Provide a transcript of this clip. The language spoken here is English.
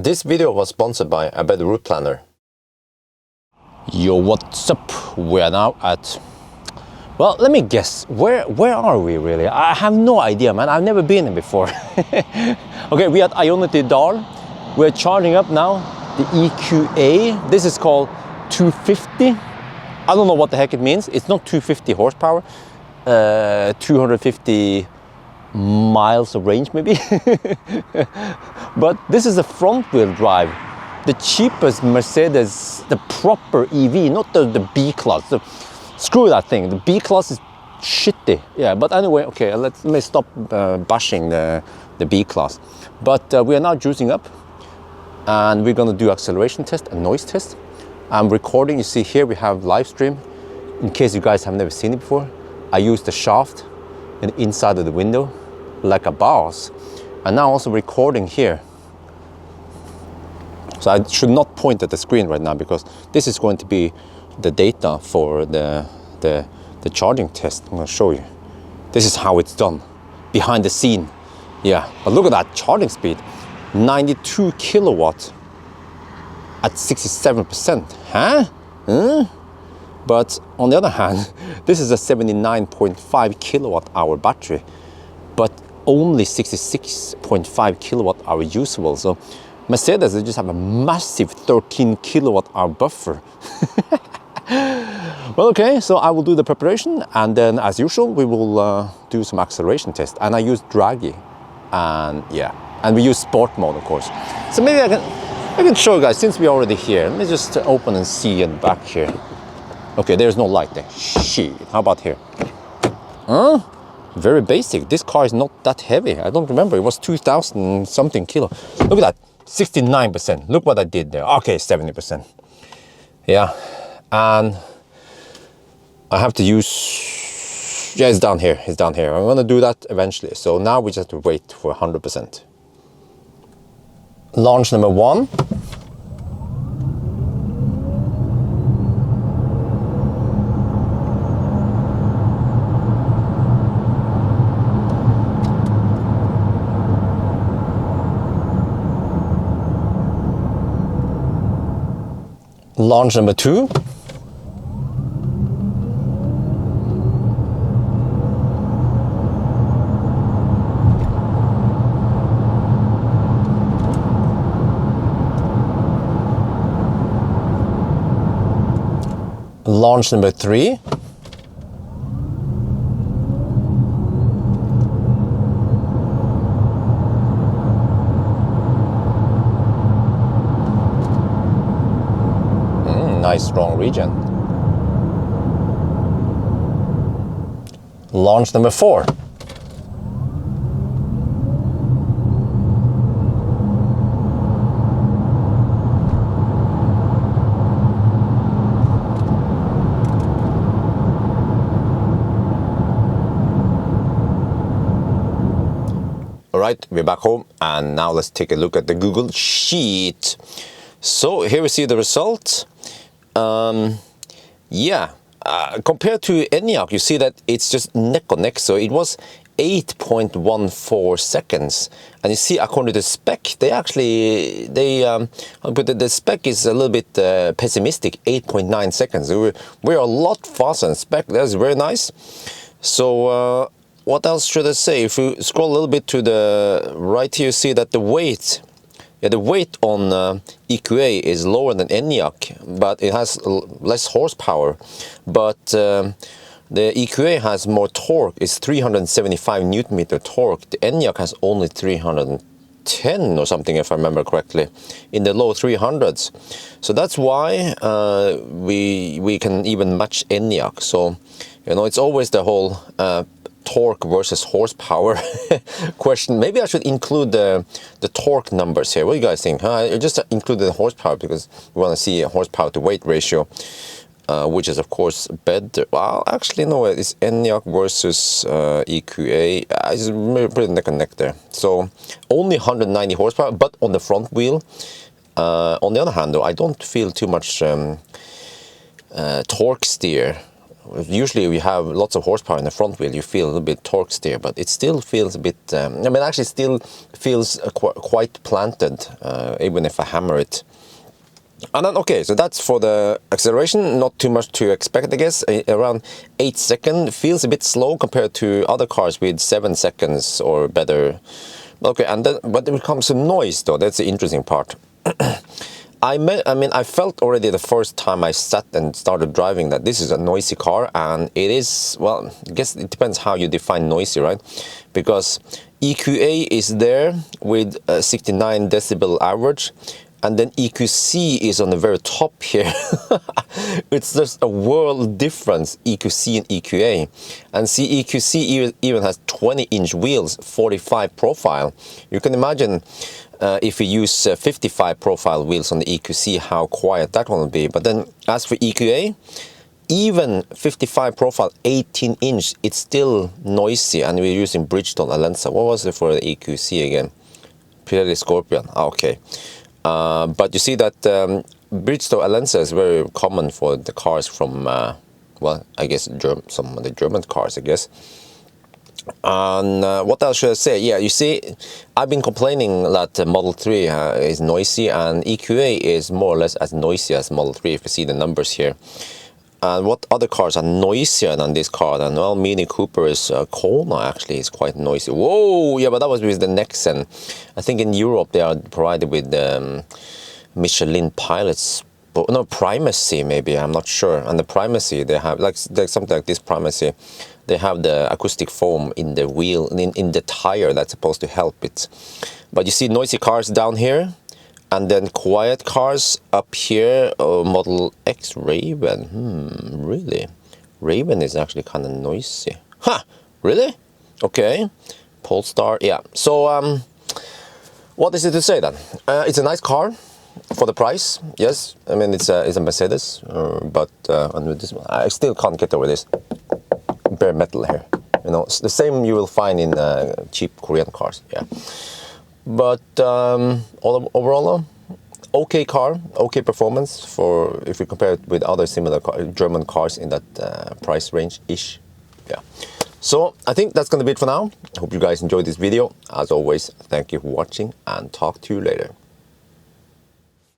This video was sponsored by A Better Route Planner. Yo, what's up? We are now at, well, let me guess, where are we really? I have no idea, man. I've never been in before. Okay, we are at Ioniq. We're charging up now the EQA. This is called 250. I don't know what the heck it means. It's not 250 horsepower, 250 miles of range maybe. But this is a front wheel drive, the cheapest Mercedes, the proper EV, not the B class. Screw that thing, the B class is shitty. Yeah, but anyway, okay, let me stop bashing the B class. But we are now juicing up and we're gonna do acceleration test and noise test. I'm recording, you see here we have live stream. In case you guys have never seen it before, I use the shaft and inside of the window like a boss. And now also recording here. So I should not point at the screen right now because this is going to be the data for the charging test. I'm going to show you. This is how it's done behind the scene. Yeah, but look at that charging speed, 92 kilowatt at 67%. Huh? But on the other hand, this is a 79.5 kilowatt hour battery, but only 66.5 kilowatt hour usable. So Mercedes, they just have a massive 13 kilowatt hour buffer. Well, okay, so I will do the preparation and then as usual, we will do some acceleration test. And I use draggy and yeah, and we use sport mode, of course. So maybe I can show you guys, since we're already here, let me just open and see it back here. Okay, there's no light there. Shit, how about here? Huh? Very basic. This car is not that heavy. I don't remember. It was 2,000 something kilo. Look at that. 69%. Look what I did there. Okay, 70%. Yeah. And I have to use... Yeah, it's down here. It's down here. I'm going to do that eventually. So now we just have to wait for 100%. Launch number 1. Launch number 2. Launch number 3. Nice strong regen. Launch number 4. All right, we're back home and now let's take a look at the Google Sheet. So here we see the result. Compared to Ioniq, you see that it's just neck and neck. So it was 8.14 seconds, and you see according to the spec, the spec is a little bit pessimistic, 8.9 seconds. We're a lot faster than spec. That's very nice. So what else should I say? If you scroll a little bit to the right here, you see that the weight. Yeah, the weight on EQA is lower than Ioniq, but it has less horsepower. But the EQA has more torque. It's 375 Newton meter torque. The Ioniq has only 310 or something, if I remember correctly, in the low 300s. So that's why we can even match Ioniq. So, you know, it's always the whole torque versus horsepower question. Maybe I should include the torque numbers here. What do you guys think? I just included the horsepower because we want to see a horsepower to weight ratio, which is of course better. Well, actually no, it's Ioniq versus EQA. It's pretty neck and neck there. So only 190 horsepower, but on the front wheel. On the other hand though, I don't feel too much torque steer usually we have lots of horsepower in the front wheel, you feel a little bit torque steer, but it still feels a bit, I mean, actually still feels quite planted, even if I hammer it. And then, okay, so that's for the acceleration, not too much to expect, I guess. Around 8 seconds, feels a bit slow compared to other cars with 7 seconds or better. Okay, and then, but when it comes to noise though, that's the interesting part. I mean, I felt already the first time I sat and started driving that this is a noisy car, and it is, well, I guess it depends how you define noisy, right? Because EQA is there with 69 decibel average, and then EQC is on the very top here. It's just a world difference, EQC and EQA. And see, EQC even has 20-inch wheels, 45 profile. You can imagine if we use 55 profile wheels on the EQC, how quiet that one will be. But then as for EQA, even 55 profile 18-inch, it's still noisy, and we're using Bridgestone Alenza. What was it for the EQC again? Pirelli Scorpion. Okay. But you see that Bridgestone Alenza is very common for the cars from, well, I guess some of the German cars, I guess. And what else should I say? Yeah, you see, I've been complaining that Model 3 is noisy, and EQA is more or less as noisy as Model 3 if you see the numbers here. And what other cars are noisier than this car? And well, Mini Cooper's Kona actually is quite noisy. Whoa, yeah, but that was with the Nexen. I think in Europe they are provided with Michelin pilots. No, Primacy maybe, I'm not sure. And the Primacy, they have like something like this Primacy. They have the acoustic foam in the wheel, in the tire, that's supposed to help it. But you see noisy cars down here, and then quiet cars up here. Model X Raven. Really? Raven is actually kind of noisy. Huh, really? Okay. Polestar, yeah. So, what is it to say then? It's a nice car for the price, yes. I mean, it's a Mercedes, but under this one, I still can't get over this bare metal here. You know, it's the same you will find in cheap Korean cars, yeah. But overall, okay car, okay performance for if you compare it with other similar German cars in that price range-ish. Yeah. So I think that's going to be it for now. I hope you guys enjoyed this video. As always, thank you for watching, and talk to you later.